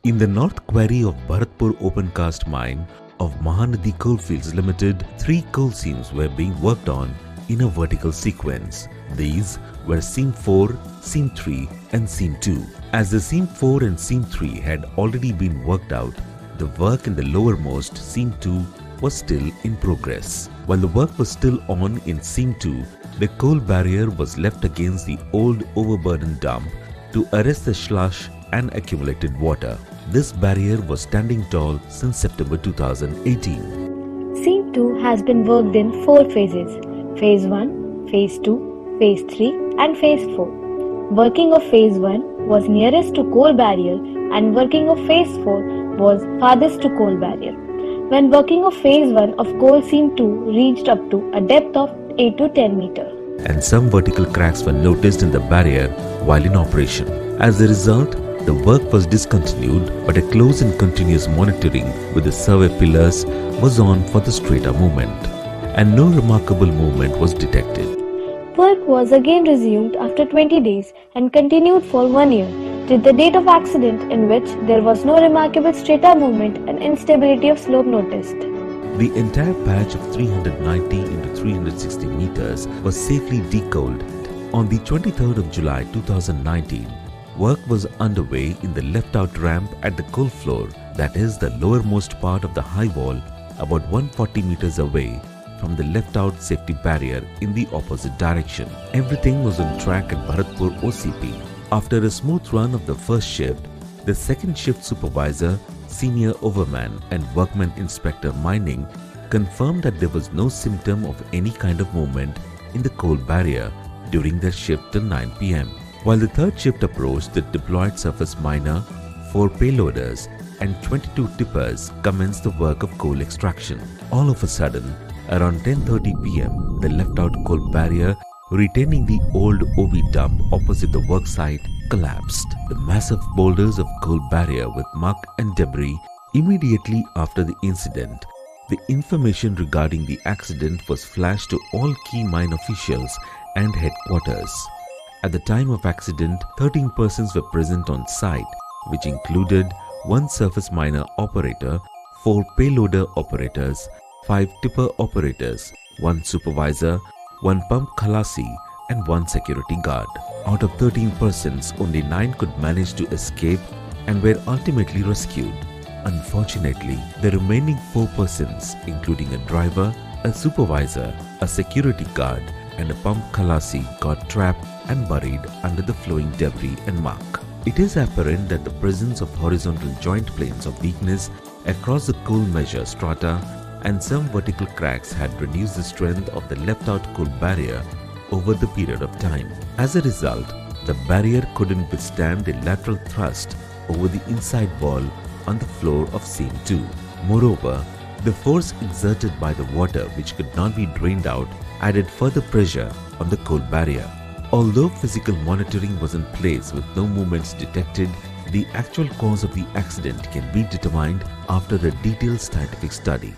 In the North Quarry of Bharatpur Open Cast Mine of Mahanadi Coalfields Limited, 3 coal seams were being worked on in a vertical sequence. These were Seam 4, Seam 3 and Seam 2. As the Seam 4 and Seam 3 had already been worked out, the work in the lowermost Seam 2 was still in progress. While the work was still on in Seam 2, the coal barrier was left against the old overburden dump to arrest the slush and accumulated water. This barrier was standing tall since September 2018. Seam 2 has been worked in 4 phases: Phase 1, Phase 2, Phase 3 and Phase 4. Working of Phase 1 was nearest to coal barrier and working of Phase 4 was farthest to coal barrier. When working of Phase 1 of coal Seam 2 reached up to a depth of 8 to 10 meters. And some vertical cracks were noticed in the barrier while in operation. As a result, the work was discontinued, but a close and continuous monitoring with the survey pillars was on for the straighter movement, and no remarkable movement was detected. Work was again resumed after 20 days and continued for 1 year till the date of accident, in which there was no remarkable strata movement and instability of slope noticed. The entire patch of 390 into 360 meters was safely decoaled. On the 23rd of July 2019, work was underway in the left-out ramp at the coal floor, that is the lowermost part of the high wall, about 140 meters away from the left-out safety barrier in the opposite direction. Everything was on track at Bharatpur OCP. After a smooth run of the first shift, the second shift supervisor, senior overman and workman inspector mining confirmed that there was no symptom of any kind of movement in the coal barrier during their shift till 9 p.m. While the third shift approached, the deployed surface miner, 4 payloaders and 22 tippers commenced the work of coal extraction. All of a sudden, around 10:30 p.m., the left-out coal barrier retaining the old OB dump opposite the work site collapsed. The massive boulders of coal barrier with muck and debris. Immediately after the incident, the information regarding the accident was flashed to all key mine officials and headquarters. At the time of accident, 13 persons were present on site, which included 1 surface miner operator, 4 payloader operators, 5 tipper operators, 1 supervisor, 1 pump khalasi and 1 security guard. Out of 13 persons, only 9 could manage to escape and were ultimately rescued. Unfortunately, the remaining 4 persons, including a driver, a supervisor, a security guard and a pump khalasi, got trapped and buried under the flowing debris and muck. It is apparent that the presence of horizontal joint planes of weakness across the coal measure strata and some vertical cracks had reduced the strength of the left-out coal barrier over the period of time. As a result, the barrier couldn't withstand the lateral thrust over the inside wall on the floor of Seam 2. Moreover, the force exerted by the water, which could not be drained out, added further pressure on the coal barrier. Although physical monitoring was in place with no movements detected, the actual cause of the accident can be determined after a detailed scientific study.